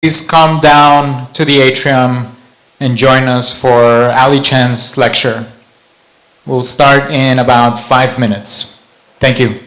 Please come down to the atrium and join us for Ali Chen's lecture. We'll start in about 5 minutes. Thank you.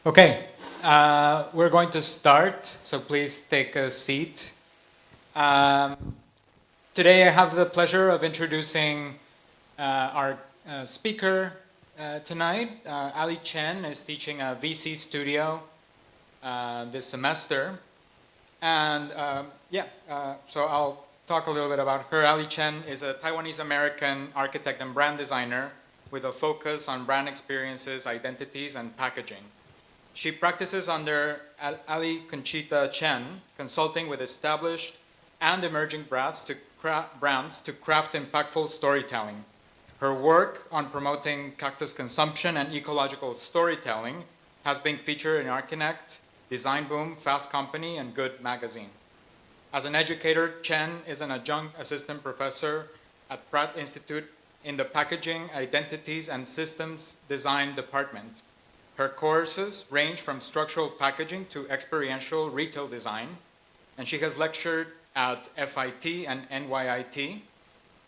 Okay, We're going to start, so please take a seat. Today I have the pleasure of introducing our speaker tonight. Ali Chen is teaching a VC studio this semester. And so I'll talk a little bit about her. Ali Chen is a Taiwanese-American architect and brand designer with a focus on brand experiences, identities, and packaging. She practices under Ali Conchita Chen, consulting with established and emerging brands to craft impactful storytelling. Her work on promoting cactus consumption and ecological storytelling has been featured in Archinect, Design Boom, Fast Company, and Good Magazine. As an educator, Chen is an adjunct assistant professor at Pratt Institute in the Packaging, Identities, and Systems Design Department. Her courses range from structural packaging to experiential retail design, and she has lectured at FIT and NYIT,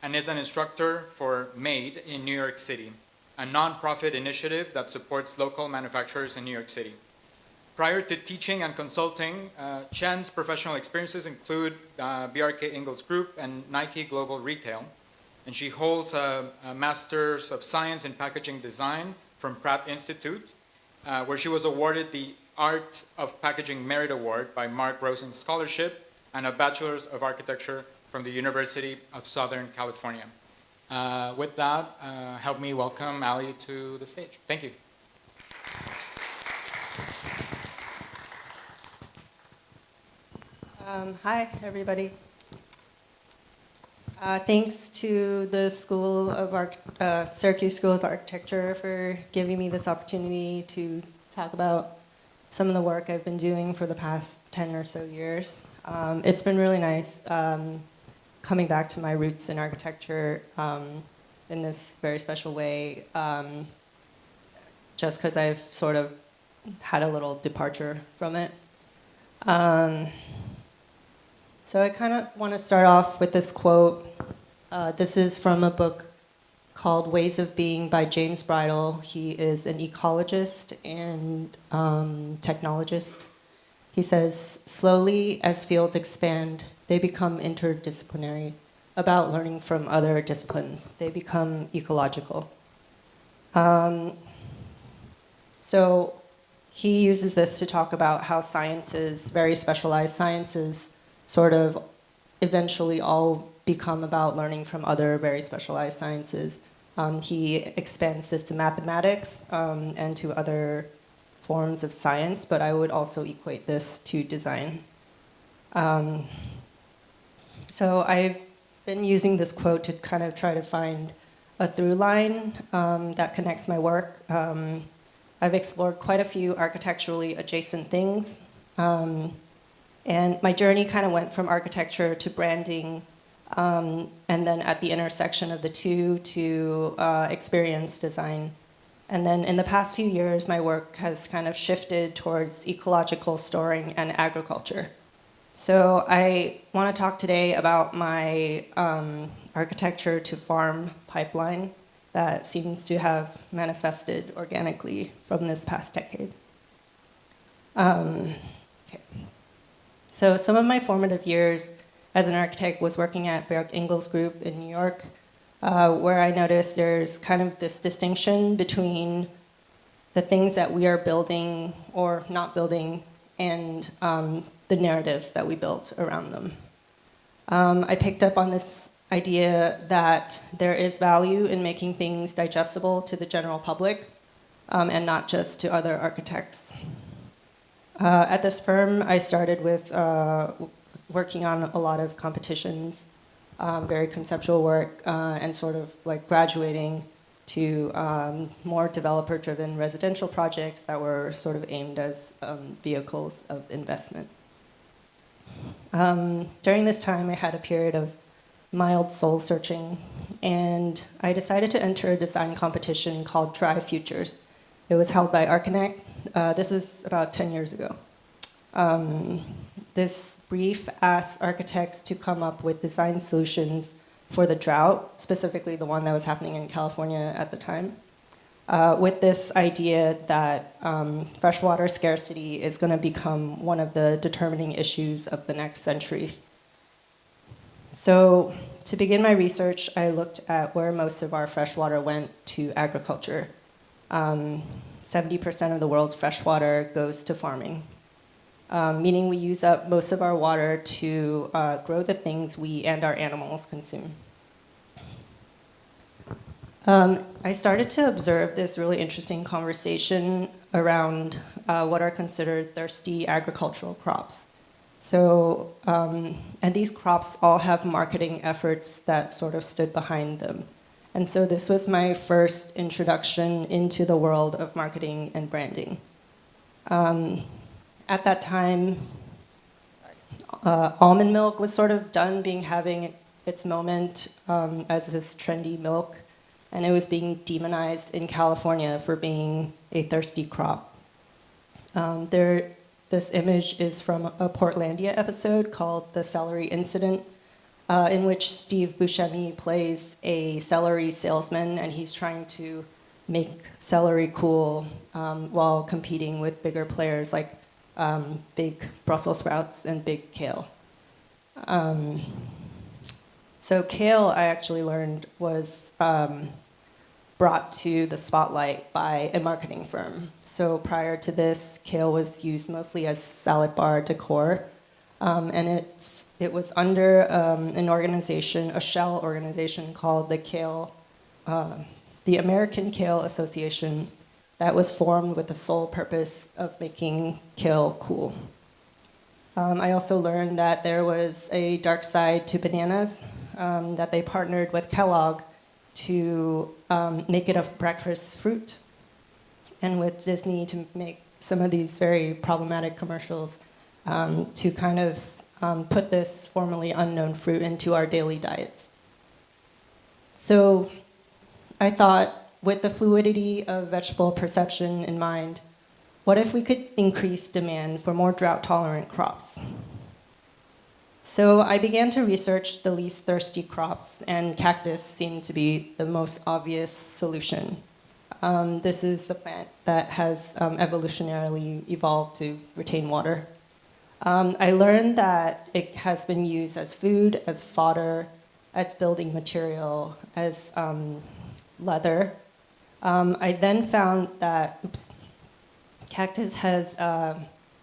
and is an instructor for MADE in New York City, a nonprofit initiative that supports local manufacturers in New York City. Prior to teaching and consulting, Chen's professional experiences include BRK Ingalls Group and Nike Global Retail, and she holds a Master's of Science in Packaging Design from Pratt Institute, where she was awarded the Art of Packaging Merit Award by Mark Rosen Scholarship, and a Bachelor's of Architecture from the University of Southern California. With that, help me welcome Ali to the stage. Thank you. Hi, everybody. Thanks to the Syracuse School of Architecture for giving me this opportunity to talk about some of the work I've been doing for the past 10 or so years. It's been really nice coming back to my roots in architecture in this very special way, just because I've sort of had a little departure from it. So I kind of want to start off with this quote. This is from a book called Ways of Being by James Bridle. He is an ecologist and technologist. He says, slowly as fields expand, they become interdisciplinary, about learning from other disciplines. They become ecological. So he uses this to talk about how sciences, very specialized sciences, sort of eventually all become about learning from other very specialized sciences. He expands this to mathematics and to other forms of science, but I would also equate this to design. So I've been using this quote to kind of try to find a through line that connects my work. I've explored quite a few architecturally adjacent things. And my journey kind of went from architecture to branding, and then at the intersection of the two to experience design. And then in the past few years, my work has kind of shifted towards ecological storing and agriculture. So I want to talk today about my architecture to farm pipeline that seems to have manifested organically from this past decade. Okay. So some of my formative years as an architect was working at BRK Ingalls Group in New York, where I noticed there's kind of this distinction between the things that we are building or not building and the narratives that we built around them. I picked up on this idea that there is value in making things digestible to the general public and not just to other architects. At this firm, I started with working on a lot of competitions, very conceptual work, and sort of like graduating to more developer-driven residential projects that were sort of aimed as vehicles of investment. During this time, I had a period of mild soul searching, and I decided to enter a design competition called Try Futures. It was held by Archinect. This is about 10 years ago. This brief asked architects to come up with design solutions for the drought, specifically the one that was happening in California at the time. with this idea that freshwater scarcity is going to become one of the determining issues of the next century. So to begin my research, I looked at where most of our freshwater went to agriculture. 70% of the world's freshwater goes to farming, meaning we use up most of our water to grow the things we and our animals consume. I started to observe this really interesting conversation around what are considered thirsty agricultural crops. So, and these crops all have marketing efforts that sort of stood behind them. And so this was my first introduction into the world of marketing and branding. At that time, almond milk was sort of done having its moment as this trendy milk, and it was being demonized in California for being a thirsty crop. This image is from a Portlandia episode called The Celery Incident, in which Steve Buscemi plays a celery salesman, and he's trying to make celery cool while competing with bigger players like big Brussels sprouts and big kale. So kale, I actually learned, was brought to the spotlight by a marketing firm. So prior to this, kale was used mostly as salad bar decor, and it was under an organization, a shell organization called the American Kale Association, that was formed with the sole purpose of making kale cool. I also learned that there was a dark side to bananas, that they partnered with Kellogg to make it a breakfast fruit, and with Disney to make some of these very problematic commercials to kind of put this formerly unknown fruit into our daily diets. So I thought, with the fluidity of vegetable perception in mind, what if we could increase demand for more drought-tolerant crops? So I began to research the least thirsty crops, and cactus seemed to be the most obvious solution. This is the plant that has evolutionarily evolved to retain water. I learned that it has been used as food, as fodder, as building material, as leather. I then found that cactus has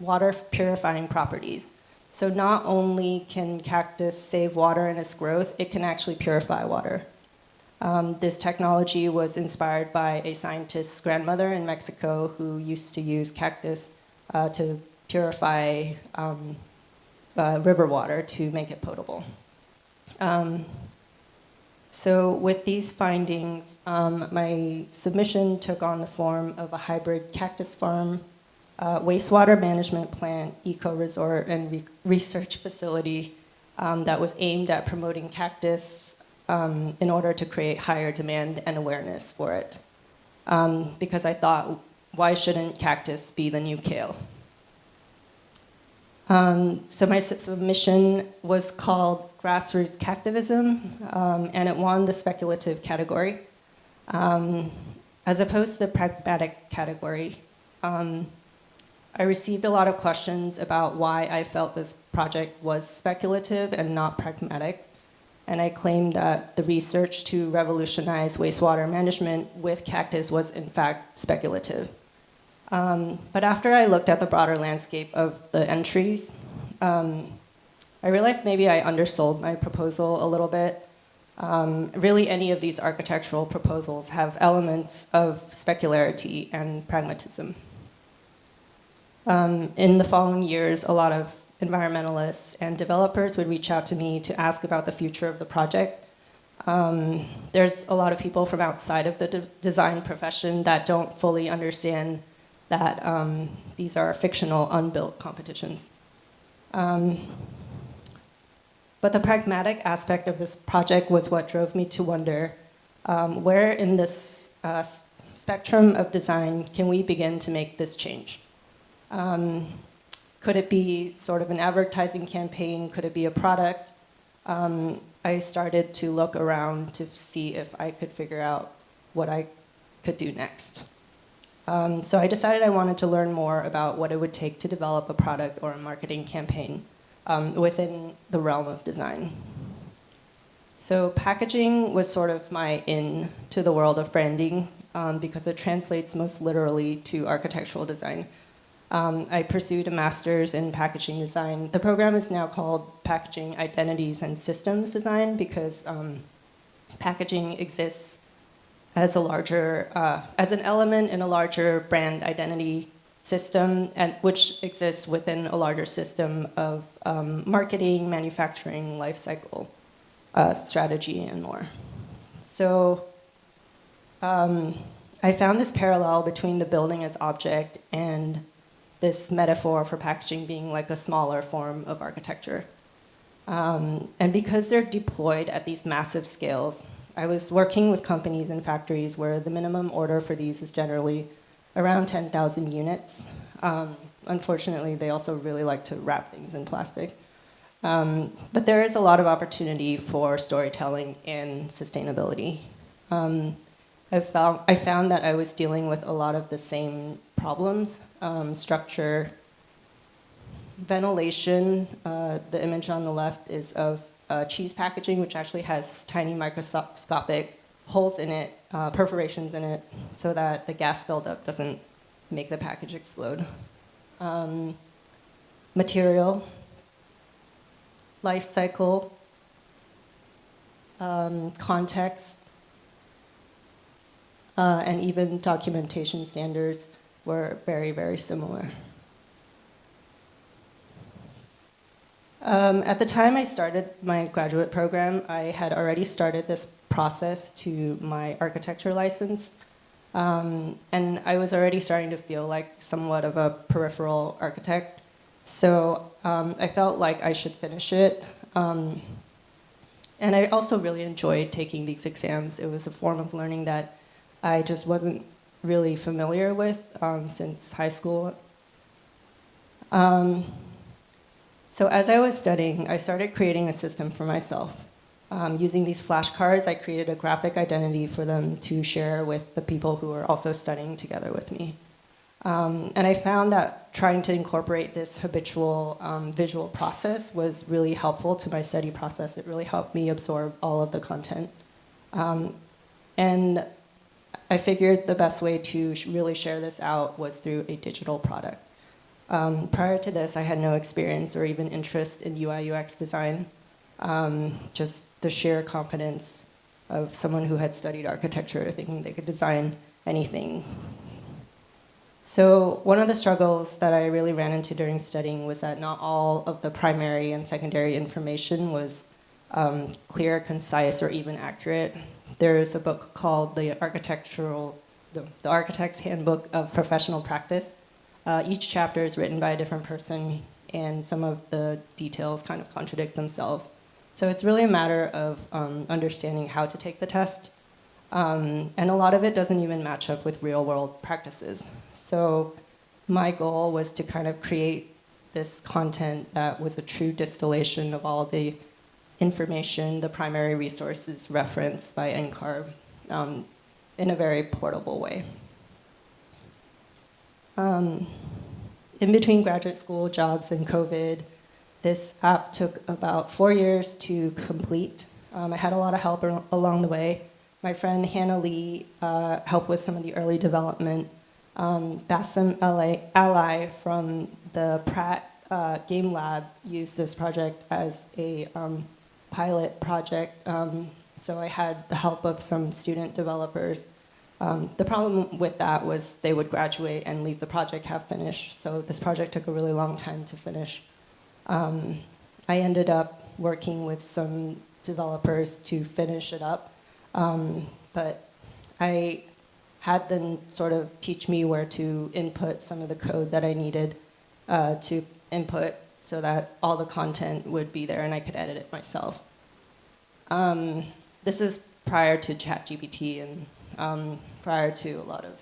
water purifying properties. So not only can cactus save water in its growth, it can actually purify water. This technology was inspired by a scientist's grandmother in Mexico who used to use cactus to purify river water to make it potable. So with these findings, my submission took on the form of a hybrid cactus farm, wastewater management plant, eco-resort, and research facility that was aimed at promoting cactus in order to create higher demand and awareness for it. Because I thought, why shouldn't cactus be the new kale? So my submission was called Grassroots Cactivism, and it won the speculative category. As opposed to the pragmatic category, I received a lot of questions about why I felt this project was speculative and not pragmatic, and I claimed that the research to revolutionize wastewater management with cactus was in fact speculative. But after I looked at the broader landscape of the entries, I realized maybe I undersold my proposal a little bit. Really, any of these architectural proposals have elements of specularity and pragmatism. In the following years, a lot of environmentalists and developers would reach out to me to ask about the future of the project. There's a lot of people from outside of the design profession that don't fully understand that these are fictional, unbuilt competitions. But the pragmatic aspect of this project was what drove me to wonder, where in this spectrum of design can we begin to make this change? Could it be sort of an advertising campaign? Could it be a product? I started to look around to see if I could figure out what I could do next. So I decided I wanted to learn more about what it would take to develop a product or a marketing campaign within the realm of design. So packaging was sort of my in to the world of branding because it translates most literally to architectural design. I pursued a master's in packaging design. The program is now called Packaging Identities and Systems Design because packaging exists as a larger, as an element in a larger brand identity system, and which exists within a larger system of marketing, manufacturing, life cycle strategy, and more. So I found this parallel between the building as object and this metaphor for packaging being like a smaller form of architecture. And because they're deployed at these massive scales, I was working with companies and factories where the minimum order for these is generally around 10,000 units. Unfortunately, they also really like to wrap things in plastic. But there is a lot of opportunity for storytelling and sustainability. I found that I was dealing with a lot of the same problems, structure, ventilation. The image on the left is of cheese packaging, which actually has tiny microscopic holes in it, perforations in it, so that the gas buildup doesn't make the package explode. Material, life cycle, context, and even documentation standards were very, very similar. At the time I started my graduate program, I had already started this process to my architecture license. And I was already starting to feel like somewhat of a peripheral architect. So I felt like I should finish it. And I also really enjoyed taking these exams. It was a form of learning that I just wasn't really familiar with since high school. So as I was studying, I started creating a system for myself. Using these flashcards, I created a graphic identity for them to share with the people who were also studying together with me. And I found that trying to incorporate this habitual visual process was really helpful to my study process. It really helped me absorb all of the content. And I figured the best way to really share this out was through a digital product. Prior to this, I had no experience or even interest in UI UX design, just the sheer confidence of someone who had studied architecture thinking they could design anything. So one of the struggles that I really ran into during studying was that not all of the primary and secondary information was clear, concise, or even accurate. There's a book called the Architect's Handbook of Professional Practice. Each chapter is written by a different person, and some of the details kind of contradict themselves. So it's really a matter of understanding how to take the test, and a lot of it doesn't even match up with real-world practices. So my goal was to kind of create this content that was a true distillation of all the information, the primary resources referenced by NCARB in a very portable way. In between graduate school, jobs, and COVID, this app took about 4 years to complete. I had a lot of help along the way. My friend Hannah Lee helped with some of the early development. Bassem Ally from the Pratt Game Lab used this project as a pilot project. So I had the help of some student developers. The problem with that was they would graduate and leave the project half finished. So this project took a really long time to finish. I ended up working with some developers to finish it up. But I had them sort of teach me where to input some of the code that I needed to input so that all the content would be there and I could edit it myself. This was prior to ChatGPT and prior to a lot of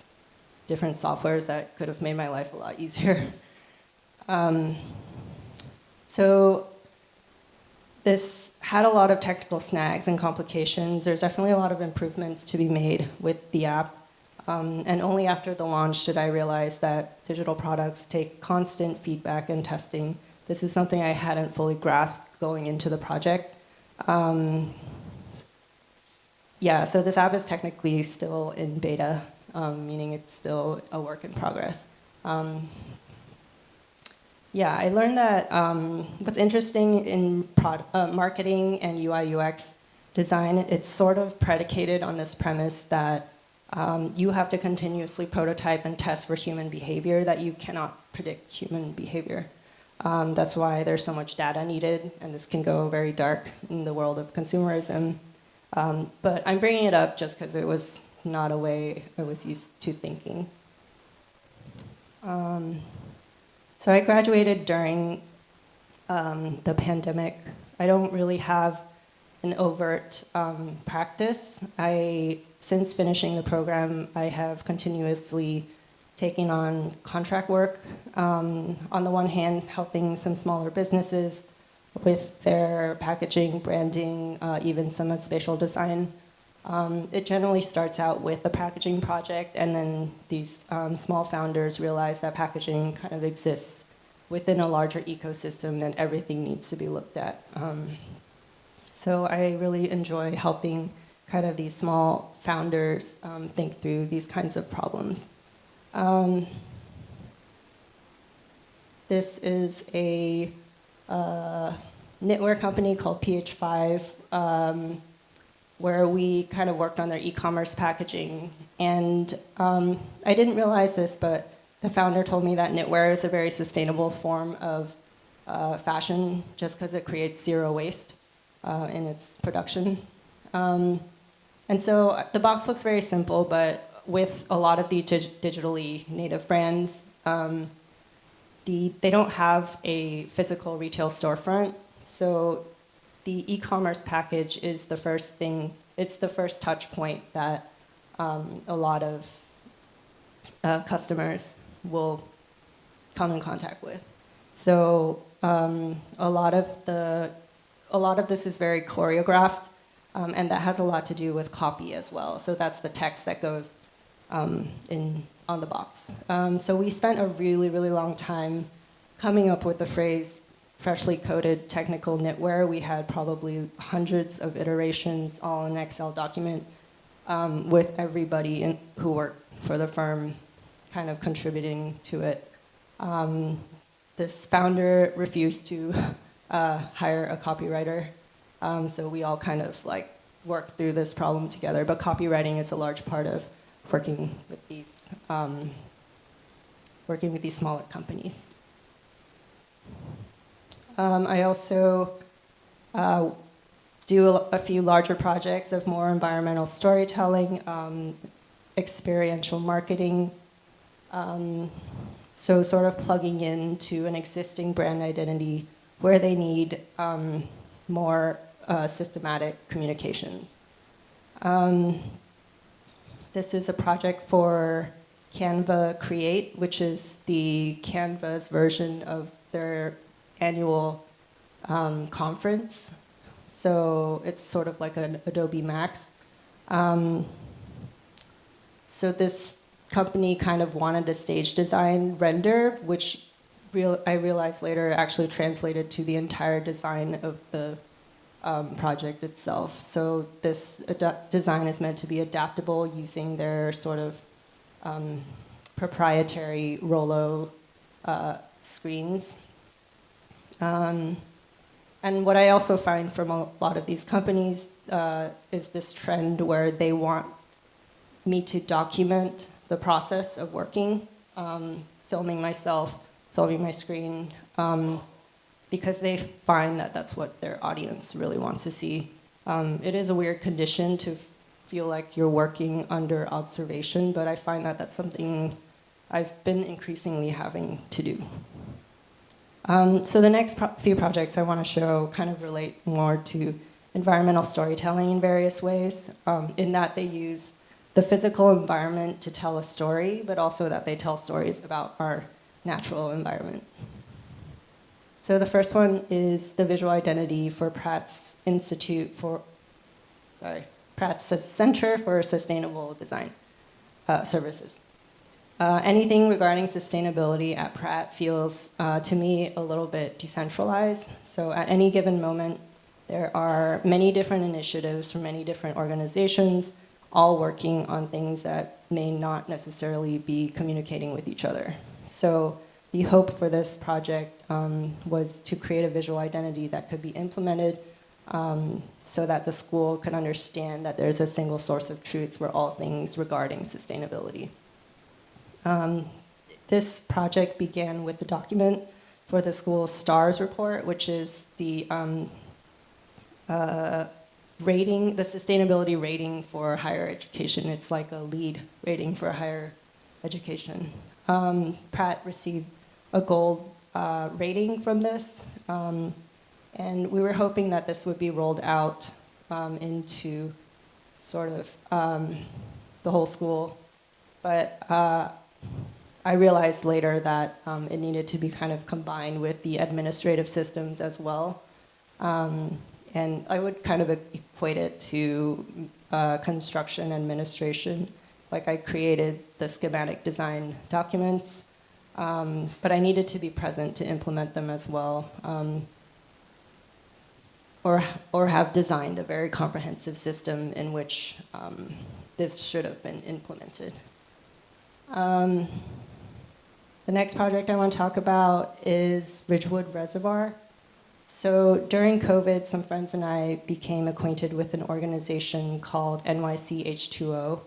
different softwares that could have made my life a lot easier. So this had a lot of technical snags and complications. There's definitely a lot of improvements to be made with the app. And only after the launch did I realize that digital products take constant feedback and testing. This is something I hadn't fully grasped going into the project. Yeah, so this app is technically still in beta, meaning it's still a work in progress. Yeah, I learned that what's interesting in marketing and UI UX design, it's sort of predicated on this premise that you have to continuously prototype and test for human behavior, that you cannot predict human behavior. That's why there's so much data needed, and this can go very dark in the world of consumerism. But I'm bringing it up just because it was not a way I was used to thinking. So I graduated during the pandemic. I don't really have an overt practice. Since finishing the program, I have continuously taken on contract work. On the one hand, helping some smaller businesses with their packaging, branding, even some spatial design. It generally starts out with a packaging project, and then these small founders realize that packaging kind of exists within a larger ecosystem and everything needs to be looked at. So I really enjoy helping kind of these small founders think through these kinds of problems. This is a knitwear company called PH5, where we kind of worked on their e-commerce packaging. And I didn't realize this, but the founder told me that knitwear is a very sustainable form of fashion just because it creates zero waste in its production. And so the box looks very simple, but with a lot of the digitally native brands, they don't have a physical retail storefront. So the e-commerce package is the first thing, it's the first touch point that a lot of customers will come in contact with. So a lot of this is very choreographed, and that has a lot to do with copy as well. So that's the text that goes on the box. So we spent a really, really long time coming up with the phrase freshly coded technical knitwear. We had probably hundreds of iterations all in an Excel document with everybody who worked for the firm kind of contributing to it. This founder refused to hire a copywriter, so we all kind of like worked through this problem together, but copywriting is a large part of working with these smaller companies. I also do a few larger projects of more environmental storytelling, experiential marketing, so sort of plugging into an existing brand identity where they need more systematic communications. This is a project for Canva Create, which is the Canva's version of their annual conference. So it's sort of like an Adobe Max. So this company kind of wanted a stage design render, which I realized later actually translated to the entire design of the project itself. So this design is meant to be adaptable using their sort of proprietary Rollo screens. And what I also find from a lot of these companies is this trend where they want me to document the process of working, filming myself, filming my screen, because they find that that's what their audience really wants to see. It is a weird condition to feel like you're working under observation, but I find that that's something I've been increasingly having to do. So the next few projects I want to show kind of relate more to environmental storytelling in various ways, in that they use the physical environment to tell a story, but also that they tell stories about our natural environment. So the first one is the visual identity for Pratt's Center for Sustainable Design. services. Anything regarding sustainability at Pratt feels, to me, a little bit decentralized. So at any given moment, there are many different initiatives from many different organizations, all working on things that may not necessarily be communicating with each other. So the hope for this project was to create a visual identity that could be implemented so that the school could understand that there's a single source of truth for all things regarding sustainability. This project began with the document for the school's STARS report, which is the rating, the sustainability rating for higher education. It's like a lead rating for higher education. Pratt received a gold rating from this, and we were hoping that this would be rolled out into sort of the whole school, but I realized later that it needed to be kind of combined with the administrative systems as well. And I would kind of equate it to construction administration. Like I created the schematic design documents, but I needed to be present to implement them as well, or have designed a very comprehensive system in which this should have been implemented. The next project I want to talk about is Ridgewood Reservoir. So during COVID, some friends and I became acquainted with an organization called NYC H2O.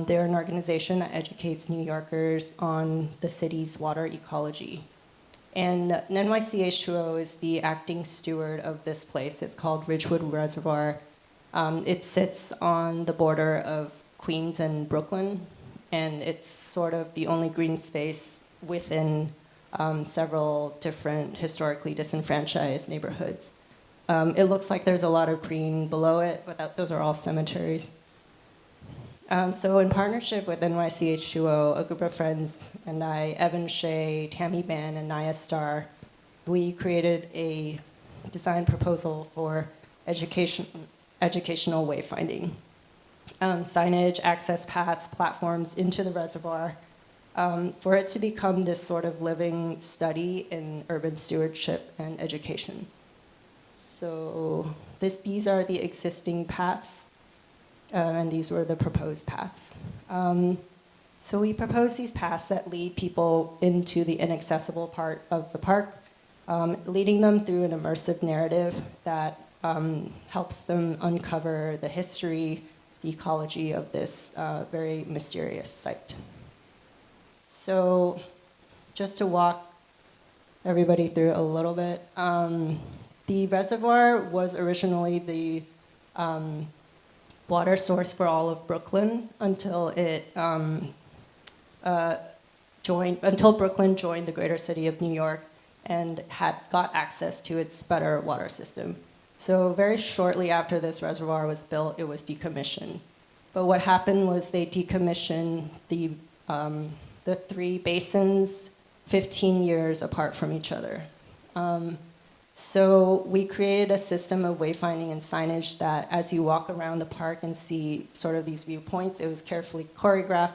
They're an organization that educates New Yorkers on the city's water ecology. And NYC H2O is the acting steward of this place. It's called Ridgewood Reservoir. It sits on the border of Queens and Brooklyn, and it's sort of the only green space within several different historically disenfranchised neighborhoods. It looks like there's a lot of green below it, but those are all cemeteries. So in partnership with NYCH2O, a group of friends and I, Evan Shea, Tammy Ban, and Naya Starr, we created a design proposal for educational wayfinding. Signage, access paths, platforms into the reservoir, for it to become this sort of living study in urban stewardship and education. So these are the existing paths, and these were the proposed paths. So we proposed these paths that lead people into the inaccessible part of the park, leading them through an immersive narrative that helps them uncover the history, the ecology of this very mysterious site. So just to walk everybody through a little bit, the reservoir was originally the water source for all of Brooklyn until Brooklyn joined the greater city of New York and got access to its better water system. So very shortly after this reservoir was built, it was decommissioned. But what happened was they decommissioned the three basins 15 years apart from each other. So we created a system of wayfinding and signage that as you walk around the park and see sort of these viewpoints, it was carefully choreographed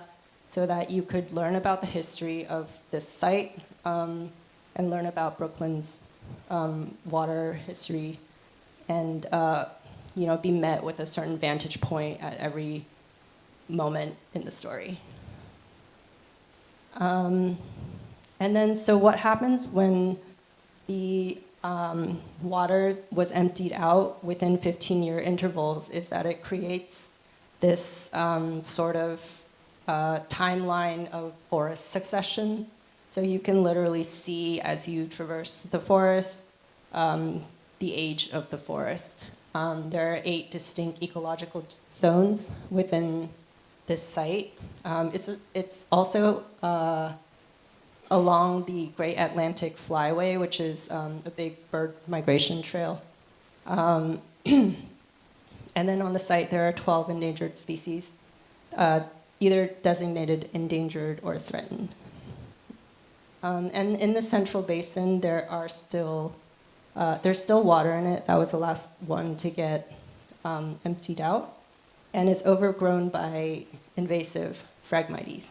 so that you could learn about the history of this site and learn about Brooklyn's water history and be met with a certain vantage point at every moment in the story. And then, so what happens when the water was emptied out within 15-year intervals is that it creates this sort of timeline of forest succession. So you can literally see as you traverse the forest, the age of the forest. There are 8 distinct ecological zones within this site. It's also along the Great Atlantic Flyway, which is a big bird migration trail. And then on the site, there are 12 endangered species, either designated endangered or threatened. And in the central basin, there's still water in it. That was the last one to get emptied out. And it's overgrown by invasive Phragmites.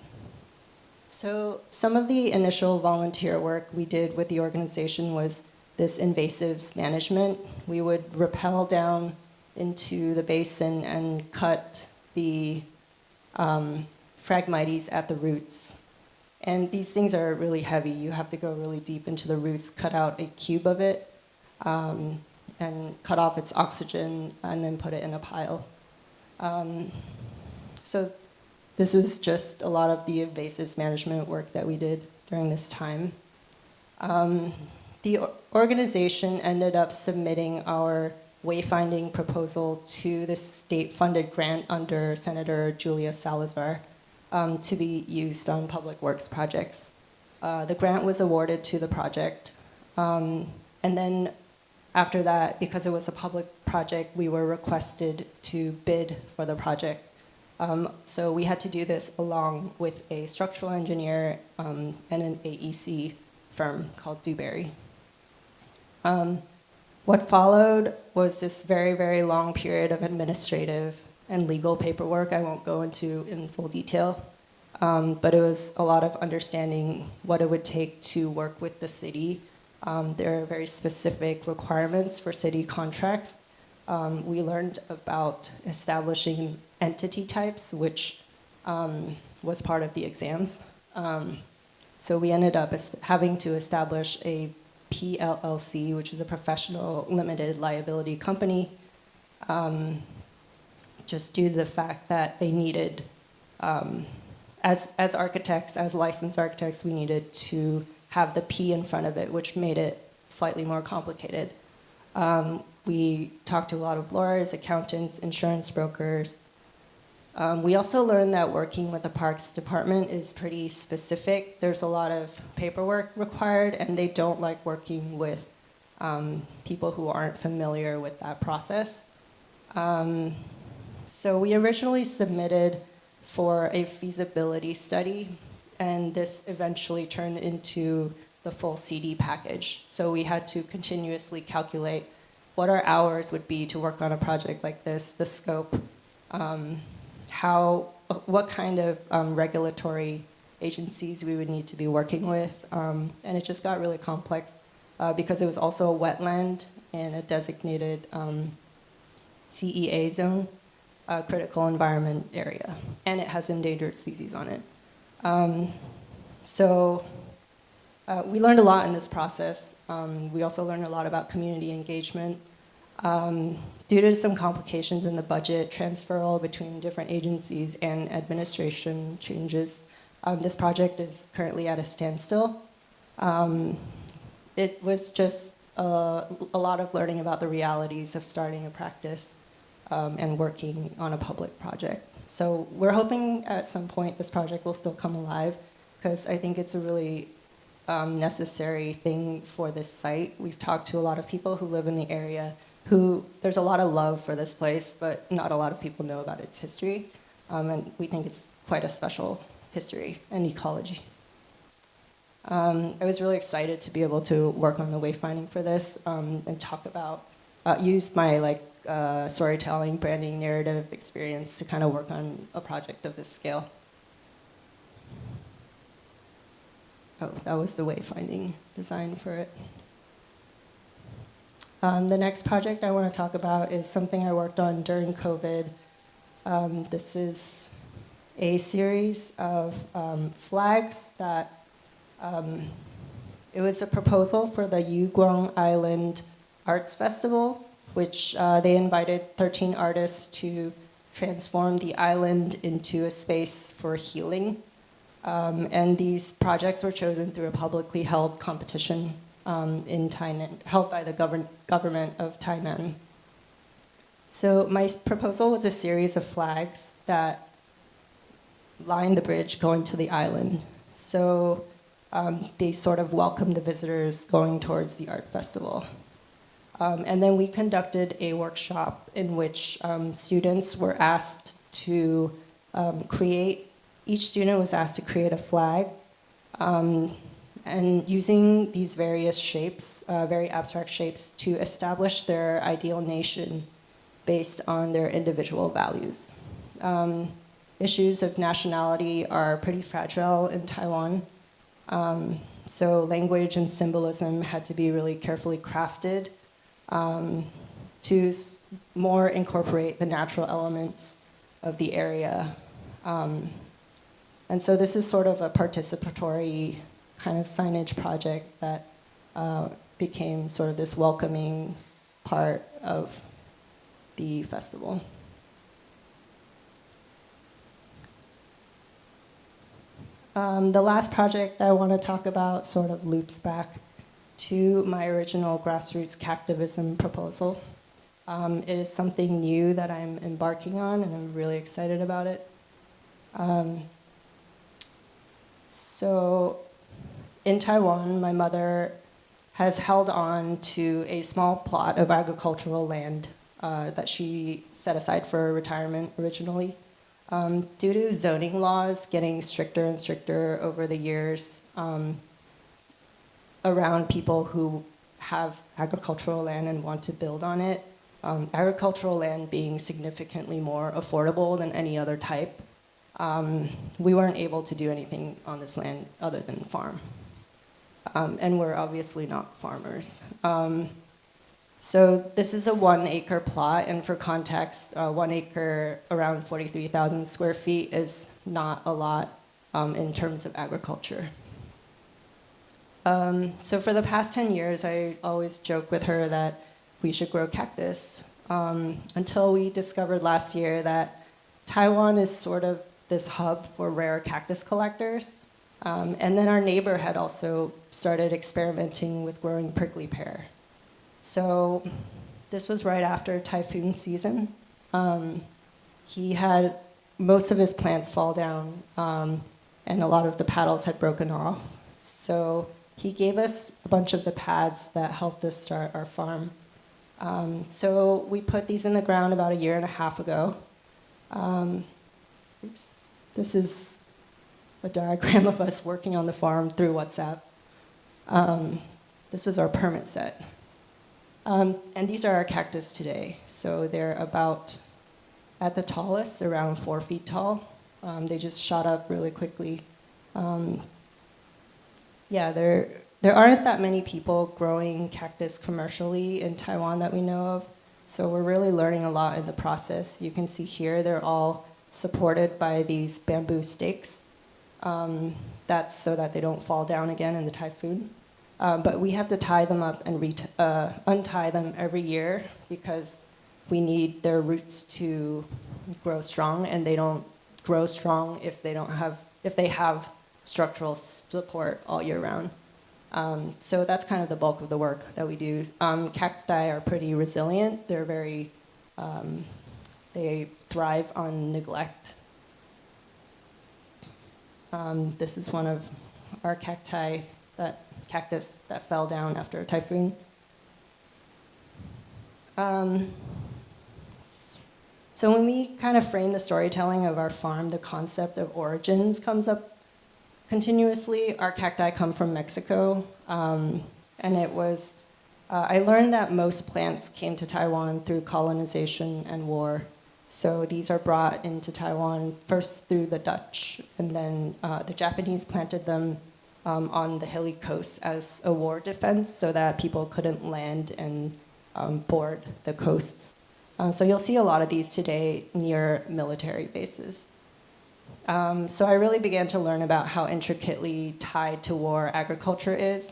So some of the initial volunteer work we did with the organization was this invasives management. We would rappel down into the basin and cut the Phragmites at the roots. And these things are really heavy. You have to go really deep into the roots, cut out a cube of it, and cut off its oxygen, and then put it in a pile. So this was just a lot of the invasives management work that we did during this time. The organization ended up submitting our wayfinding proposal to the state-funded grant under Senator Julia Salazar to be used on public works projects. The grant was awarded to the project, and then after that, because it was a public project, we were requested to bid for the project. So we had to do this along with a structural engineer and an AEC firm called Dewberry. What followed was this very, very long period of administrative and legal paperwork I won't go into in full detail, but it was a lot of understanding what it would take to work with the city. There are very specific requirements for city contracts. We learned about establishing entity types, which was part of the exams. So we ended up having to establish a PLLC, which is a professional limited liability company, just due to the fact that they needed, as architects, as licensed architects, we needed to have the P in front of it, which made it slightly more complicated. We talked to a lot of lawyers, accountants, insurance brokers. We also learned that working with the Parks Department is pretty specific. There's a lot of paperwork required, and they don't like working with people who aren't familiar with that process. So we originally submitted for a feasibility study, and this eventually turned into the full CD package. So we had to continuously calculate what our hours would be to work on a project like this, the scope, what kind of regulatory agencies we would need to be working with. And it just got really complex because it was also a wetland in a designated CEA zone, critical environment area, and it has endangered species on it. So we learned a lot in this process. We also learned a lot about community engagement. Due to some complications in the budget transferal between different agencies and administration changes, this project is currently at a standstill. It was just a lot of learning about the realities of starting a practice and working on a public project. So we're hoping at some point this project will still come alive, because I think it's a really necessary thing for this site. We've talked to a lot of people who live in the area there's a lot of love for this place, but not a lot of people know about its history. And we think it's quite a special history and ecology. I was really excited to be able to work on the wayfinding for this and talk about, use my storytelling, branding, narrative experience to kind of work on a project of this scale. Oh, that was the wayfinding design for it. The next project I want to talk about is something I worked on during COVID. This is a series of flags that, it was a proposal for the Yuguang Island Arts Festival, which they invited 13 artists to transform the island into a space for healing. And these projects were chosen through a publicly held competition in Tainan, held by the government of Tainan. So my proposal was a series of flags that lined the bridge going to the island. So they sort of welcomed the visitors going towards the art festival. And then we conducted a workshop in which students were asked to each student was asked to create a flag, and using these various shapes, very abstract shapes, to establish their ideal nation based on their individual values. issues of nationality are pretty fragile in Taiwan. So language and symbolism had to be really carefully crafted to more incorporate the natural elements of the area. And so this is sort of a participatory kind of signage project that became sort of this welcoming part of the festival. The last project I want to talk about sort of loops back to my original grassroots cactivism proposal. It is something new that I'm embarking on, and I'm really excited about it. So in Taiwan, my mother has held on to a small plot of agricultural land that she set aside for retirement originally. Due to zoning laws getting stricter and stricter over the years around people who have agricultural land and want to build on it, agricultural land being significantly more affordable than any other type, we weren't able to do anything on this land other than farm. And we're obviously not farmers. So this is a 1 acre plot, and for context, 1 acre, around 43,000 square feet, is not a lot in terms of agriculture. So for the past 10 years, I always joke with her that we should grow cactus, until we discovered last year that Taiwan is sort of this hub for rare cactus collectors. And then our neighbor had also started experimenting with growing prickly pear. So this was right after typhoon season. He had most of his plants fall down, and a lot of the paddles had broken off. So he gave us a bunch of the pads that helped us start our farm. So we put these in the ground about 1.5 years ago. This is a diagram of us working on the farm through WhatsApp. This was our permit set. And these are our cactus today. So they're about, at the tallest, around 4 feet tall. They just shot up really quickly. Yeah, there aren't that many people growing cactus commercially in Taiwan that we know of. So we're really learning a lot in the process. You can see here, they're all supported by these bamboo stakes. That's so that they don't fall down again in the typhoon. But we have to tie them up and untie them every year because we need their roots to grow strong, and they don't grow strong if they have structural support all year round. So that's kind of the bulk of the work that we do. Cacti are pretty resilient. They're very, they thrive on neglect. This is one of our cactus that fell down after a typhoon. So when we kind of frame the storytelling of our farm, the concept of origins comes up continuously. Our cacti come from Mexico, and it was, I learned that most plants came to Taiwan through colonization and war. So these are brought into Taiwan first through the Dutch, and then the Japanese planted them on the hilly coast as a war defense so that people couldn't land and board the coasts. So you'll see a lot of these today near military bases. So I really began to learn about how intricately tied to war agriculture is.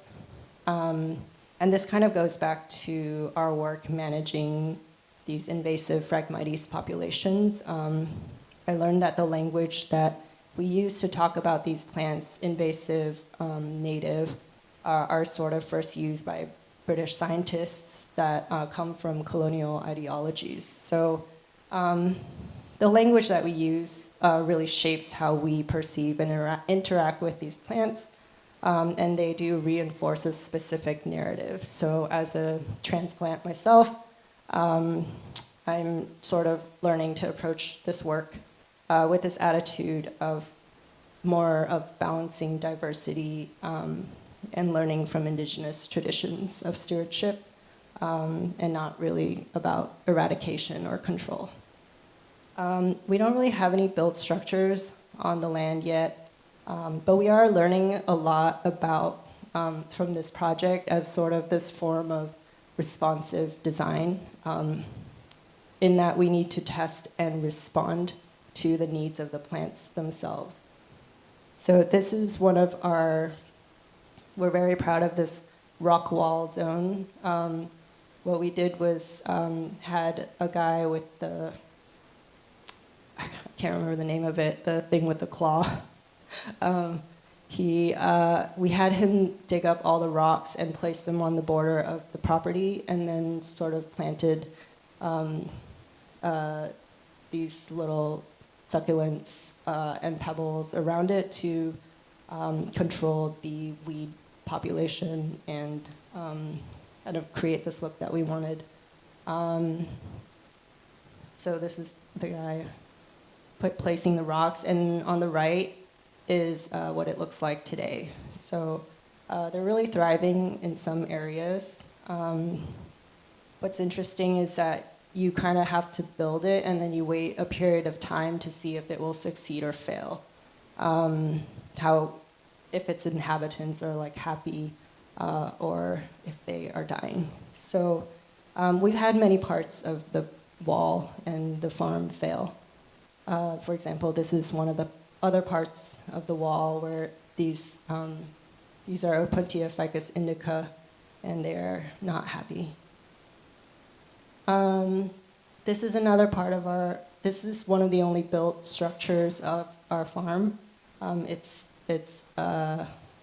And this kind of goes back to our work managing these invasive Phragmites populations. I learned that the language that we use to talk about these plants, invasive, native, are sort of first used by British scientists that come from colonial ideologies. So the language that we use really shapes how we perceive and interact with these plants, and they do reinforce a specific narrative. So as a transplant myself, I'm sort of learning to approach this work with this attitude of more of balancing diversity and learning from indigenous traditions of stewardship, and not really about eradication or control. We don't really have any built structures on the land yet, but we are learning a lot about from this project as sort of this form of responsive design, in that we need to test and respond to the needs of the plants themselves. So this is one of we're very proud of this rock wall zone. What we did was had a guy with I can't remember the name of it, the thing with the claw. We had him dig up all the rocks and place them on the border of the property, and then sort of planted these little succulents and pebbles around it to control the weed population and kind of create this look that we wanted. So this is the guy placing the rocks, and on the right is what it looks like today. So they're really thriving in some areas. What's interesting is that you kind of have to build it, and then you wait a period of time to see if it will succeed or fail. If its inhabitants are like happy or if they are dying. So we've had many parts of the wall and the farm fail. For example, this is one of the other parts of the wall where these are Opuntia ficus indica, and they're not happy. This is another part of this is one of the only built structures of our farm.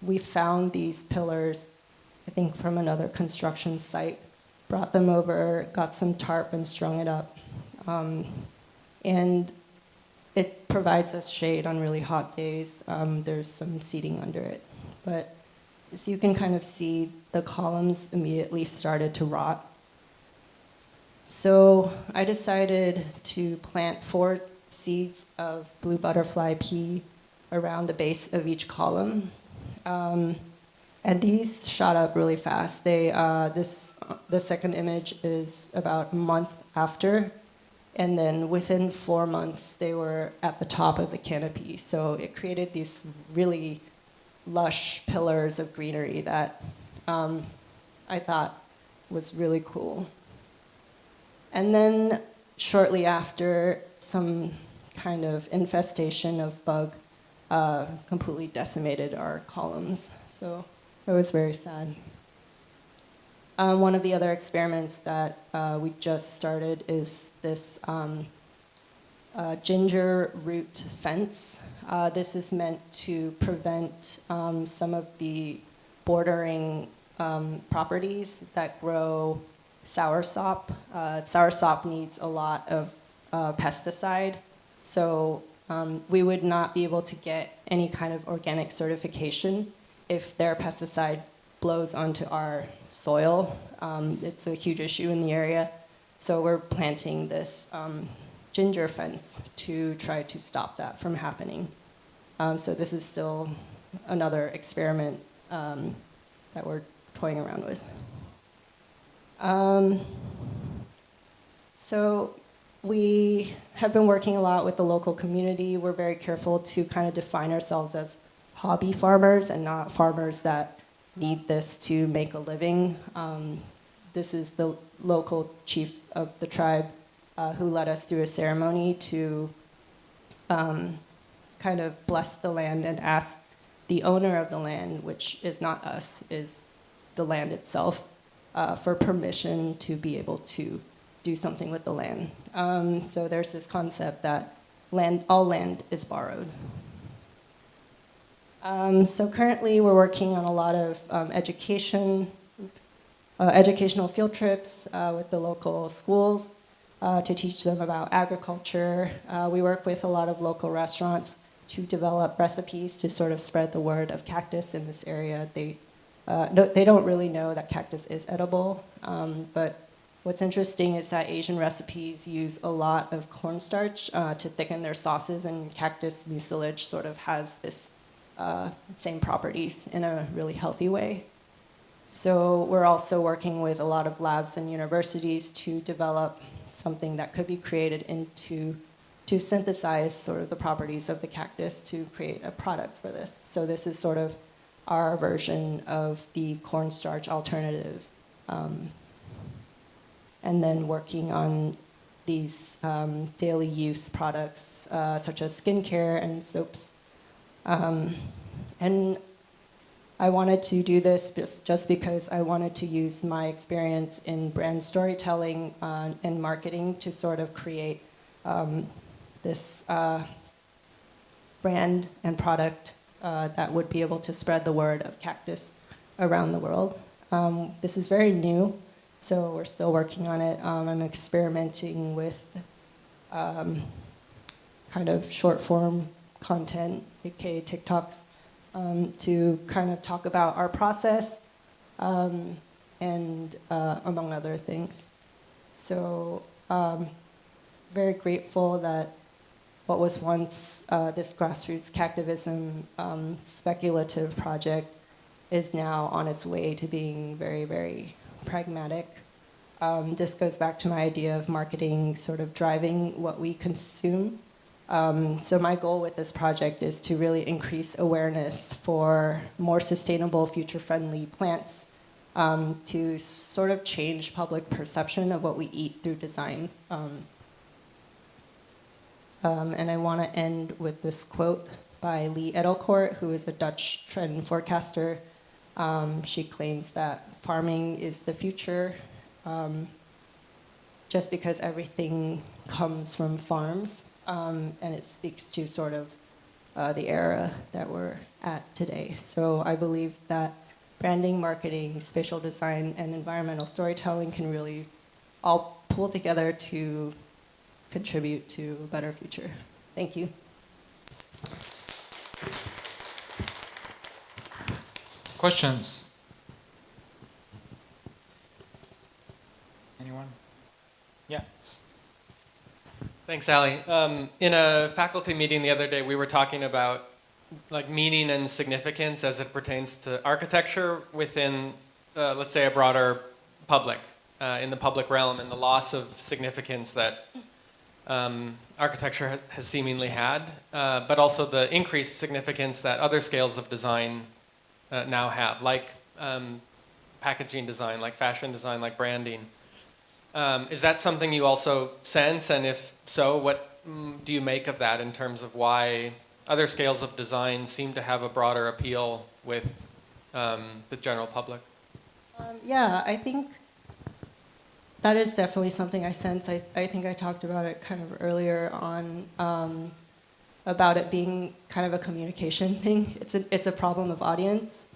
We found these pillars, I think, from another construction site, brought them over, got some tarp and strung it up. And it provides us shade on really hot days. There's some seating under it. But as you can kind of see, the columns immediately started to rot. So I decided to plant 4 seeds of blue butterfly pea around the base of each column. And these shot up really fast. The second image is about a month after, and then within 4 months, they were at the top of the canopy. So it created these really lush pillars of greenery that I thought was really cool. And then shortly after, some kind of infestation of bug completely decimated our columns. So it was very sad. One of the other experiments that we just started is this ginger root fence. This is meant to prevent some of the bordering properties that grow soursop. Soursop needs a lot of pesticide, so we would not be able to get any kind of organic certification if their pesticide blows onto our soil. It's a huge issue in the area, so we're planting this ginger fence to try to stop that from happening. So this is still another experiment that we're toying around with. So we have been working a lot with the local community. We're very careful to kind of define ourselves as hobby farmers and not farmers that need this to make a living. This is the local chief of the tribe who led us through a ceremony to kind of bless the land and ask the owner of the land, which is not us, is the land itself, for permission to be able to do something with the land. So there's this concept that all land is borrowed. So currently we're working on a lot of educational field trips with the local schools to teach them about agriculture. We work with a lot of local restaurants to develop recipes to sort of spread the word of cactus in this area. They don't really know that cactus is edible, but what's interesting is that Asian recipes use a lot of cornstarch to thicken their sauces, and cactus mucilage sort of has this same properties in a really healthy way. So we're also working with a lot of labs and universities to develop something that could be created into to synthesize sort of the properties of the cactus to create a product for this. So this is sort of our version of the cornstarch alternative. And then working on these daily use products such as skincare and soaps. And I wanted to do this just because I wanted to use my experience in brand storytelling and marketing to sort of create this brand and product that would be able to spread the word of cactus around the world. This is very new, so we're still working on it. I'm experimenting with kind of short form content, aka TikToks, to kind of talk about our process and among other things. So very grateful that what was once this grassroots cactivism speculative project is now on its way to being very, very pragmatic. This goes back to my idea of marketing sort of driving what we consume. So my goal with this project is to really increase awareness for more sustainable, future-friendly plants to sort of change public perception of what we eat through design. And I want to end with this quote by Ecological, who is a Dutch trend forecaster. She claims that farming is the future just because everything comes from farms. And it speaks to sort of the era that we're at today. So I believe that branding, marketing, spatial design, and environmental storytelling can really all pull together to contribute to a better future. Thank you. Questions? Anyone? Yeah. Thanks, Ali. In a faculty meeting the other day, we were talking about like meaning and significance as it pertains to architecture within, let's say, a broader public, in the public realm, and the loss of significance that architecture has seemingly had, but also the increased significance that other scales of design now have, like packaging design, like fashion design, like branding. Is that something you also sense? And if so, what do you make of that in terms of why other scales of design seem to have a broader appeal with the general public? Yeah, I think that is definitely something I sense. I think I talked about it kind of earlier on, about it being kind of a communication thing. It's a problem of audience.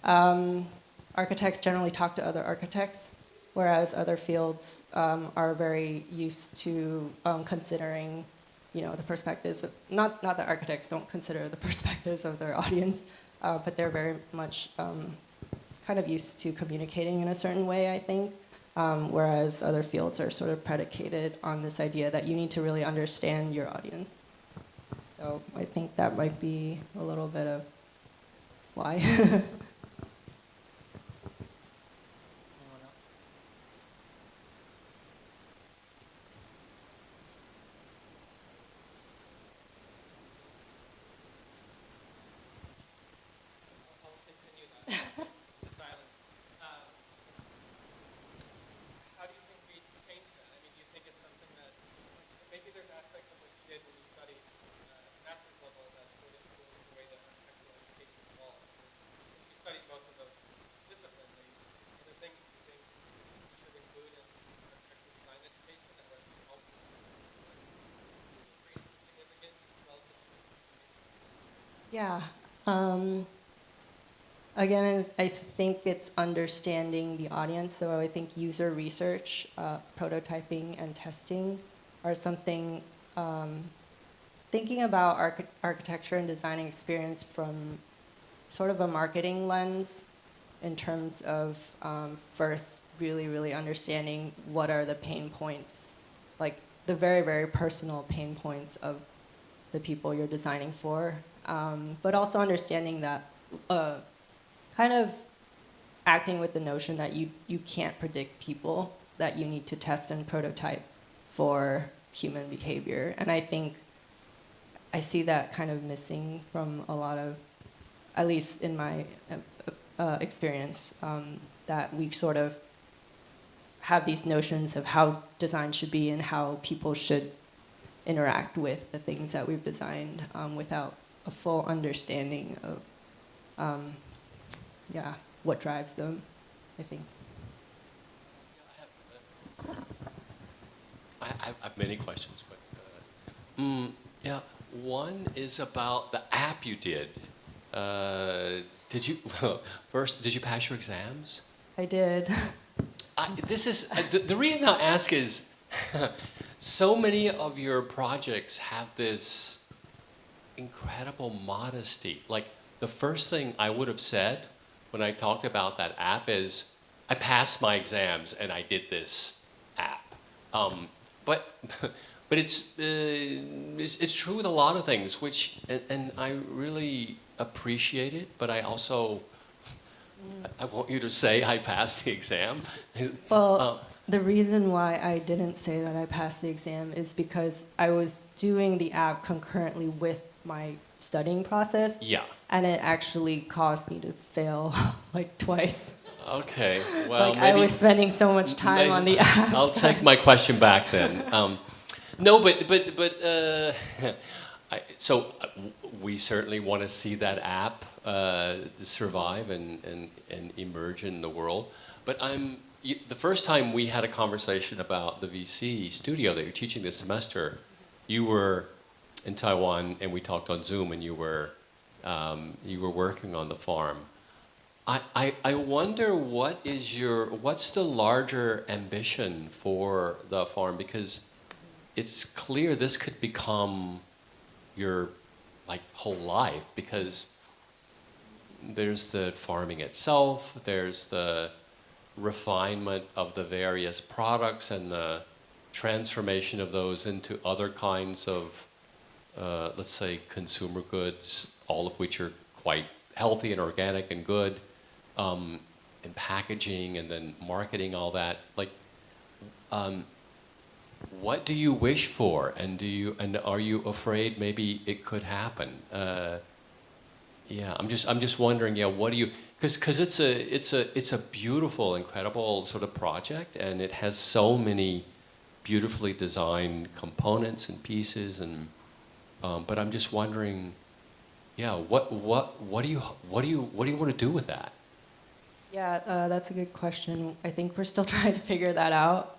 Architects generally talk to other architects, whereas other fields are very used to considering, the perspectives of, not that architects don't consider the perspectives of their audience, but they're very much kind of used to communicating in a certain way, I think. Whereas other fields are sort of predicated on this idea that you need to really understand your audience. So I think that might be a little bit of why. Yeah. Again, I think it's understanding the audience. So I think user research, prototyping, and testing are something, thinking about architecture and designing experience from sort of a marketing lens in terms of first really, really understanding what are the pain points, like the very, very personal pain points of the people you're designing for. But also understanding that kind of acting with the notion that you can't predict people, that you need to test and prototype for human behavior. And I think I see that kind of missing from a lot of, at least in my experience, that we sort of have these notions of how design should be and how people should interact with the things that we've designed without a full understanding of, what drives them, I think. I have many questions, but yeah, one is about the app you did. Did you first? Did you pass your exams? I did. This is the reason I ask is so many of your projects have this incredible modesty. Like the first thing I would have said when I talked about that app is, I passed my exams and I did this app. But it's true with a lot of things, which and I really appreciate it. But I also I want you to say I passed the exam. Well, the reason why I didn't say that I passed the exam is because I was doing the app concurrently with my studying process. Yeah. And it actually caused me to fail like twice. Okay. Well, like maybe I was spending so much time on the app. I'll take my question back then. No, so we certainly want to see that app survive and emerge in the world. But the first time we had a conversation about the VC studio that you're teaching this semester, you were in Taiwan and we talked on Zoom, and you were working on the farm. I wonder what's the larger ambition for the farm, because it's clear this could become your whole life, because there's the farming itself, there's the refinement of the various products and the transformation of those into other kinds of, let's say, consumer goods, all of which are quite healthy and organic and good, and packaging and then marketing, all that. What do you wish for, and are you afraid maybe it could happen? Yeah, I'm just wondering. Yeah, what do you? Because it's a beautiful, incredible sort of project, and it has so many beautifully designed components and pieces, and but I'm just wondering. Yeah, what do you want to do with that? Yeah, that's a good question. I think we're still trying to figure that out.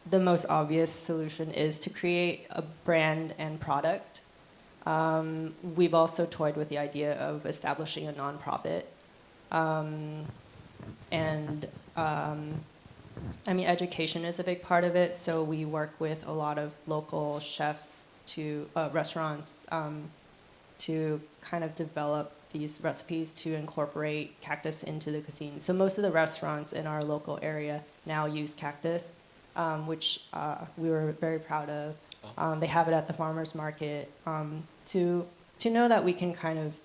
The most obvious solution is to create a brand and product. We've also toyed with the idea of establishing a nonprofit. I mean, education is a big part of it, so we work with a lot of local chefs to restaurants to kind of develop these recipes to incorporate cactus into the cuisine. So most of the restaurants in our local area now use cactus, which we were very proud of. They have it at the farmers market. To know that we can kind of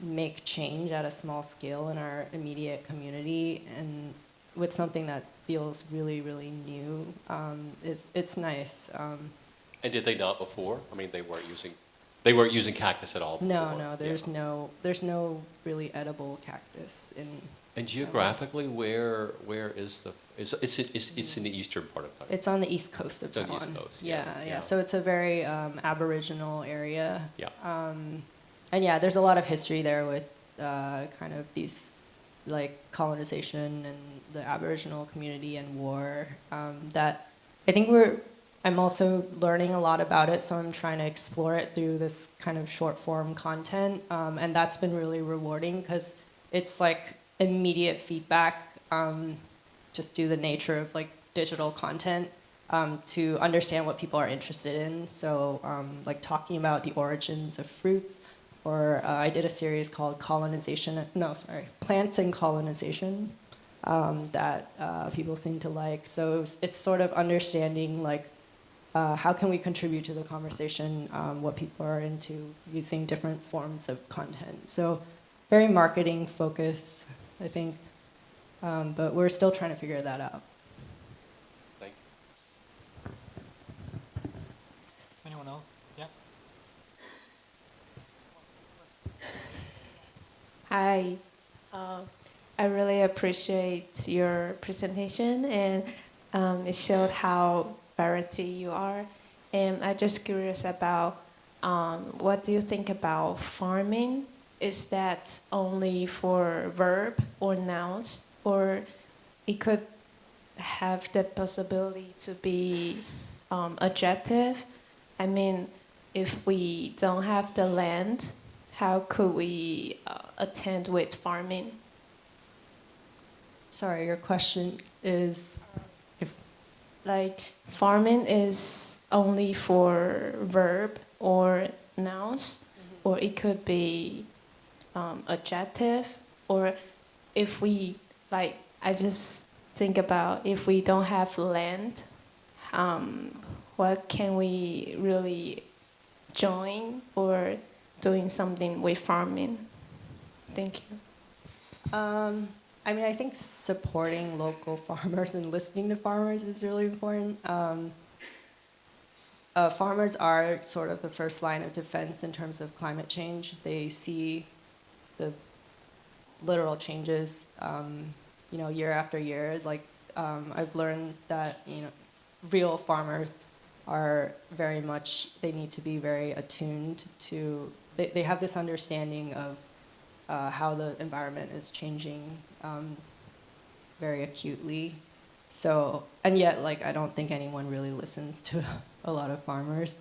make change at a small scale in our immediate community and with something that feels really, really new, it's nice. And did they not before? I mean, they weren't using cactus at all before. No, there's no really edible cactus in. And geographically, where is the? It's in the eastern part of Taiwan. It's on the east coast of Taiwan. It's on the east coast. Yeah. So it's a very Aboriginal area. Yeah. And yeah, there's a lot of history there with kind of these like colonization and the Aboriginal community and war. That I think I'm also learning a lot about it, so I'm trying to explore it through this kind of short form content, and that's been really rewarding because it's like immediate feedback, just due to the nature of like digital content, to understand what people are interested in. So like talking about the origins of fruits, or I did a series called Plants and Colonization, that people seem to like. So it's sort of understanding like how can we contribute to the conversation, what people are into, using different forms of content. So very marketing focused, I think, but we're still trying to figure that out. Thank you. Anyone else? Yeah. Hi. I really appreciate your presentation, and it showed how variety you are. And I'm just curious about what do you think about farming? Is that only for verb or nouns, or it could have the possibility to be adjective? I mean, if we don't have the land, how could we attend with farming? Sorry, your question is if Like farming is only for verb or nouns, or it could be adjective, or if we like, I just think about if we don't have land, what can we really join or doing something with farming? Thank you. I mean, I think supporting local farmers and listening to farmers is really important. Farmers are sort of the first line of defense in terms of climate change. They see the literal changes, year after year. Like, I've learned that, real farmers are very much, they need to be very attuned to, they have this understanding of how the environment is changing very acutely. So, and yet, like, I don't think anyone really listens to a lot of farmers.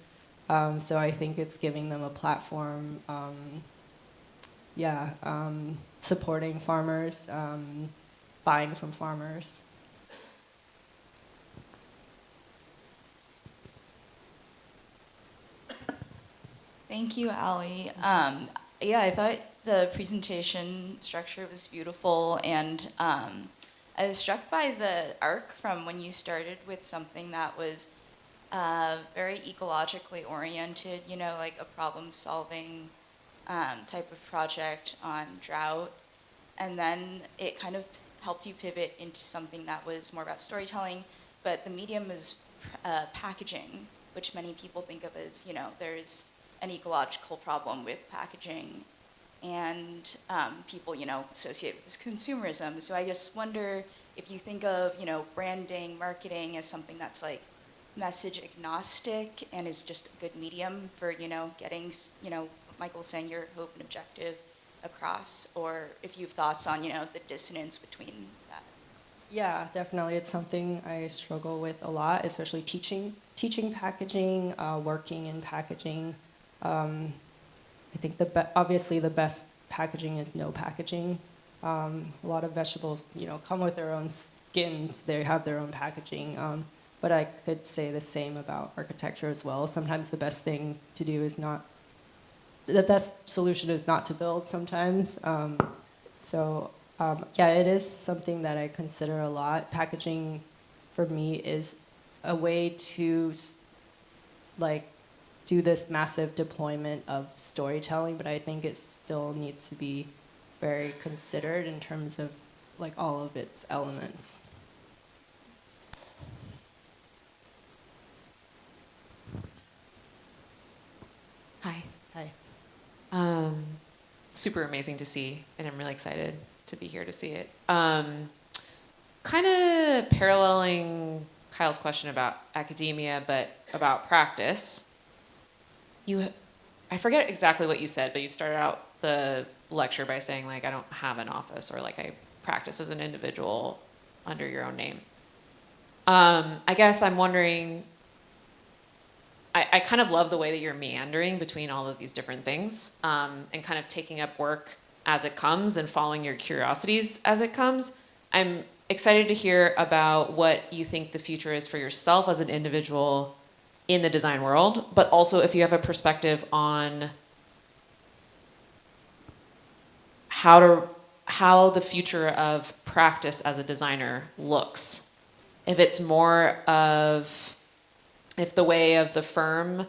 So I think it's giving them a platform, supporting farmers, buying from farmers. Thank you, Ali. I thought the presentation structure was beautiful, and I was struck by the arc from when you started with something that was very ecologically oriented, like a problem-solving type of project on drought, and then it kind of helped you pivot into something that was more about storytelling, but the medium is packaging, which many people think of as, there's an ecological problem with packaging, and people, associate with consumerism. So I just wonder if you think of, branding, marketing as something that's like message agnostic and is just a good medium for, getting, Michael was saying your hope and objective across, or if you have thoughts on, the dissonance between that. Yeah, definitely. It's something I struggle with a lot, especially teaching packaging, working in packaging. I think obviously the best packaging is no packaging. A lot of vegetables, come with their own skins. They have their own packaging. But I could say the same about architecture as well. Sometimes the best thing to do is not, the best solution is not to build sometimes. It is something that I consider a lot. Packaging for me is a way to do this massive deployment of storytelling, but I think it still needs to be very considered in terms of all of its elements. Hi. Hi. Super amazing to see, and I'm really excited to be here to see it. Kind of paralleling Kyle's question about academia, but about practice. I forget exactly what you said, but you started out the lecture by saying I don't have an office, or I practice as an individual under your own name. I guess I'm wondering, I kind of love the way that you're meandering between all of these different things, and kind of taking up work as it comes and following your curiosities as it comes. I'm excited to hear about what you think the future is for yourself as an individual in the design world, but also if you have a perspective on how the future of practice as a designer looks. If it's more of, if the way of the firm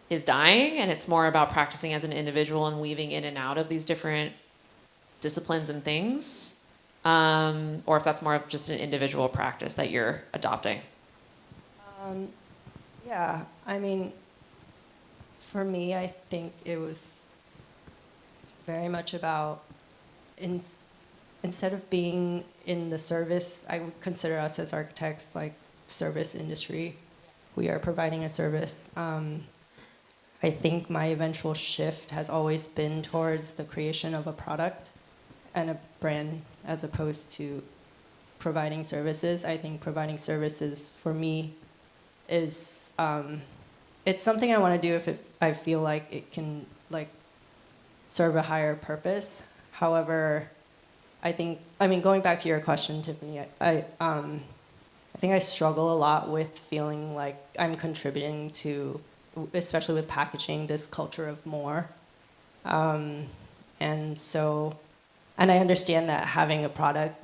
is dying and it's more about practicing as an individual and weaving in and out of these different disciplines and things, or if that's more of just an individual practice that you're adopting. Yeah, I mean, for me, I think it was very much about instead of being in the service, I would consider us as architects like service industry. We are providing a service. I think my eventual shift has always been towards the creation of a product and a brand as opposed to providing services. I think providing services for me is, it's something I want to do if I feel like it can like serve a higher purpose. However, going back to your question, Tiffany, I think I struggle a lot with feeling like I'm contributing to, especially with packaging, this culture of more. And I understand that having a product,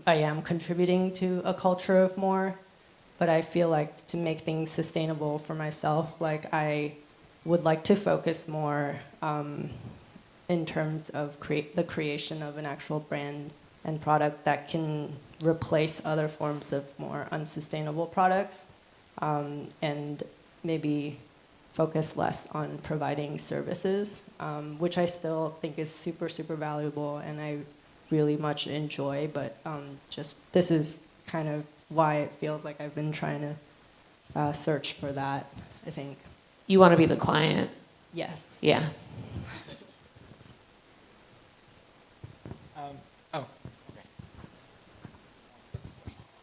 I am contributing to a culture of more, but I feel like to make things sustainable for myself, like I would like to focus more in terms of the creation of an actual brand and product that can replace other forms of more unsustainable products, and maybe focus less on providing services, which I still think is super, super valuable and I really much enjoy, but just this is kind of why it feels like I've been trying to search for that, I think. You want to be the client. Yes. Yeah.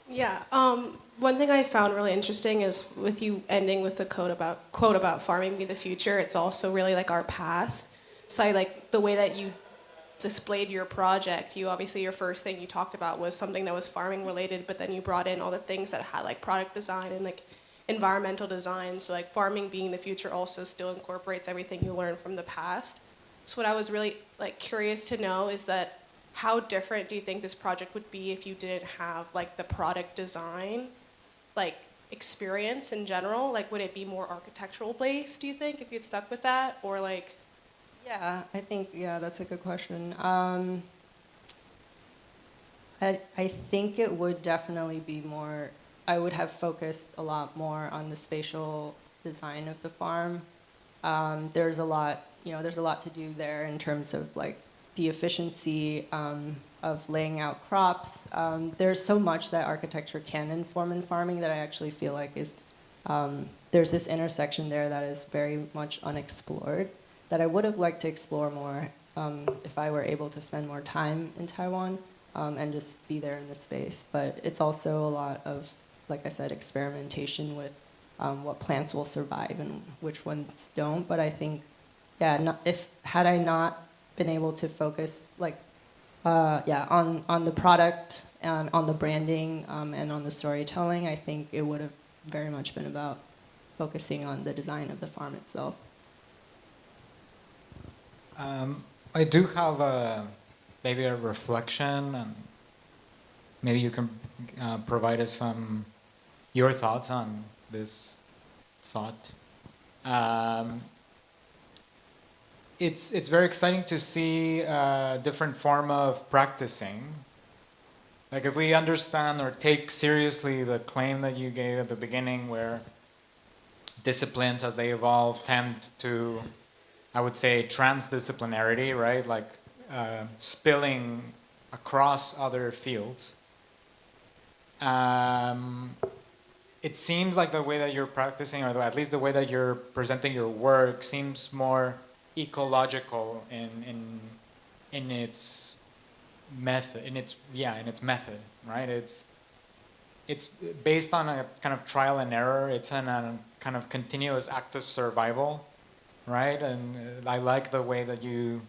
Yeah. One thing I found really interesting is with you ending with the quote about farming being the future. It's also really like our past. So I like the way that you displayed your project. You obviously, your first thing you talked about was something that was farming related, but then you brought in all the things that had like product design and like environmental design. So like farming being the future also still incorporates everything you learned from the past. So what I was really like curious to know is that how different do you think this project would be if you didn't have like the product design like experience in general? Like would it be more architectural based, do you think, if you'd stuck with that? Or like Yeah, I think, yeah, that's a good question. I think it would definitely be more, I would have focused a lot more on the spatial design of the farm. There's a lot to do there in terms of like the efficiency of laying out crops. There's so much that architecture can inform in farming that I actually feel like is, there's this intersection there that is very much unexplored that I would have liked to explore more if I were able to spend more time in Taiwan and just be there in the space. But it's also a lot of, like I said, experimentation with what plants will survive and which ones don't. But I think, yeah, had I not been able to focus like, on the product, on the branding, and on the storytelling, I think it would have very much been about focusing on the design of the farm itself. I do have maybe a reflection, and maybe you can provide us your thoughts on this thought. It's very exciting to see a different form of practicing. Like if we understand or take seriously the claim that you gave at the beginning, where disciplines as they evolve tend to, I would say, transdisciplinarity, right? Like spilling across other fields. It seems like the way that you're practicing, or at least the way that you're presenting your work, seems more ecological in its method, in its method, right? It's based on a kind of trial and error. It's a kind of continuous act of survival, right? And I like the way that you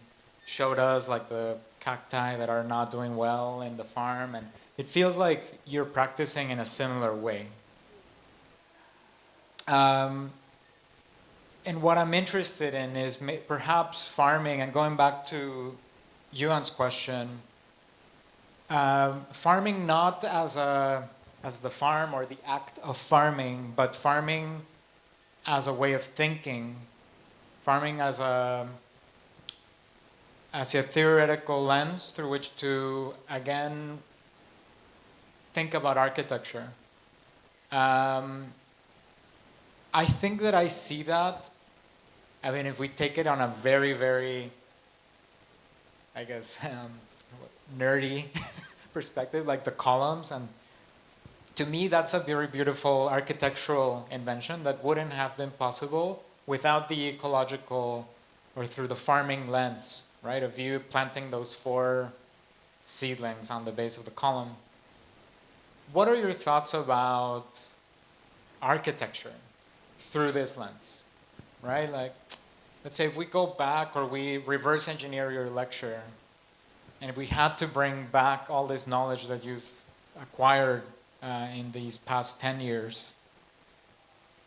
showed us like the cacti that are not doing well in the farm, and it feels like you're practicing in a similar way. And what I'm interested in is perhaps farming, and going back to Yuan's question, farming not as the farm or the act of farming, but farming as a way of thinking, farming as a theoretical lens through which to, again, think about architecture. I think that I see that. I mean, if we take it on a very, very I guess, nerdy perspective, like the columns. And to me, that's a very beautiful architectural invention that wouldn't have been possible without the ecological or through the farming lens, right? Of you planting those 4 seedlings on the base of the column. What are your thoughts about architecture through this lens, right? Like, let's say if we go back or we reverse engineer your lecture, and if we had to bring back all this knowledge that you've acquired in these past 10 years,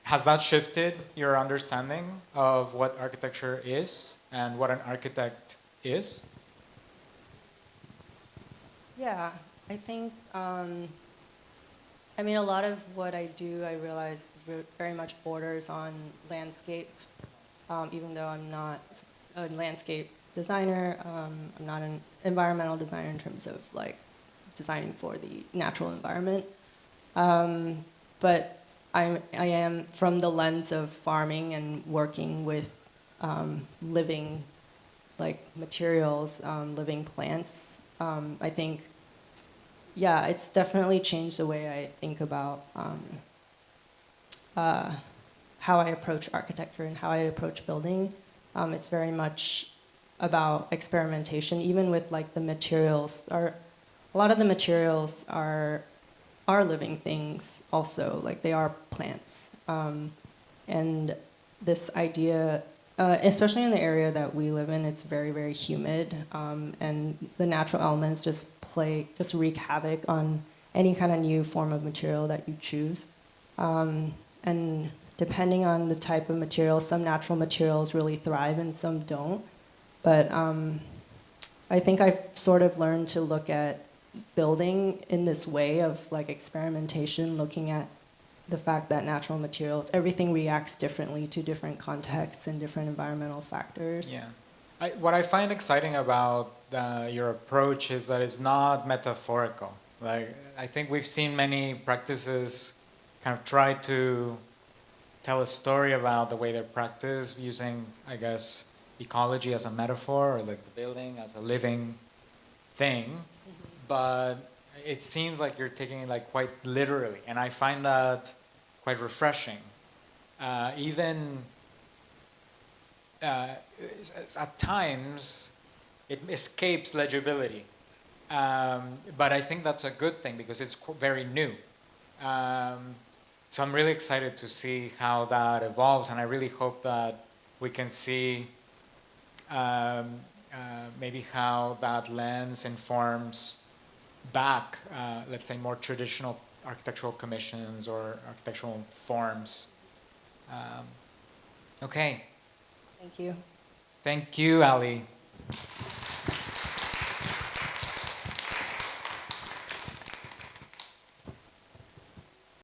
has that shifted your understanding of what architecture is and what an architect is? Yeah, I think, I mean, a lot of what I do, I realize, very much borders on landscape, even though I'm not a landscape designer. I'm not an environmental designer in terms of like designing for the natural environment. But I am from the lens of farming and working with living like materials, living plants. I think, yeah, it's definitely changed the way I think about how I approach architecture and how I approach building. It's very much about experimentation, even with like the materials. A lot of the materials are living things also, like they are plants. And this idea, especially in the area that we live in, it's very, very humid, and the natural elements just wreak havoc on any kind of new form of material that you choose. And depending on the type of material, some natural materials really thrive and some don't. But I think I've sort of learned to look at building in this way of like experimentation, looking at the fact that natural materials, everything reacts differently to different contexts and different environmental factors. Yeah. What I find exciting about your approach is that it's not metaphorical. Like, I think we've seen many practices kind of try to tell a story about the way they're practiced using, I guess, ecology as a metaphor or like the building as a living thing. But it seems like you're taking it like quite literally, and I find that quite refreshing. Even at times, it escapes legibility, but I think that's a good thing because it's very new. So I'm really excited to see how that evolves, and I really hope that we can see maybe how that lens informs back, let's say, more traditional architectural commissions or architectural forms. Okay. Thank you. Thank you, Ali.